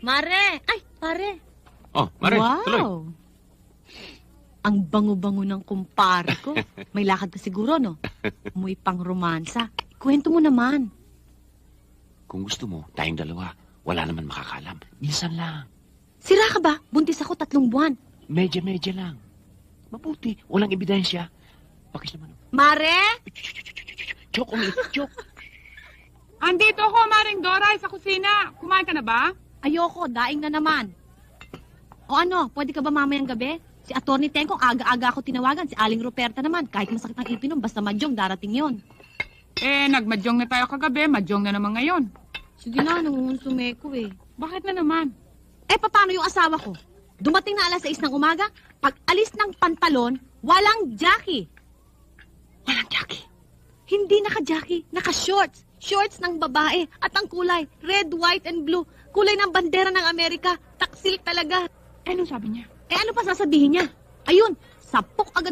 Mare! Ay, pare! Oh, Mare, tuloy. Ang bango-bango ng kumpare ko. May lakad ka siguro, no? Muy pang romansa. Kwento mo naman. Kung gusto mo, tayong dalawa. Wala naman makakalam. Minsan lang. Sira ka ba? Buntis ako 3 buwan. Medya-medya lang. Mabuti. Walang ebidensya. Pakis naman. Mare! Joke, joke. Andito ako, Maring Dora, sa kusina. Kumain ka na ba? Ayoko, daing na naman. O ano, pwede ka ba mamayang gabi? Si Atty. Tengkong aga-aga ako tinawagan. Si Aling Ruperta naman. Kahit masakit ang ipin nun, basta madyong darating yon. Nagmadyong na tayo kagabi. Madyong na naman ngayon. Sige na, nangungusume ko eh. Bakit na naman? Paano yung asawa ko? Dumating na 6:00 ng umaga, pag alis ng pantalon, walang jockey. Walang Jackie. Hindi naka-jockey, naka-shorts. Shorts ng babae at ang kulay, red, white, and blue. Kulay ng bandera ng Amerika. Taksil talaga. Anong sabi niya? Ano pa sasabihin niya? Ayun, sapok agad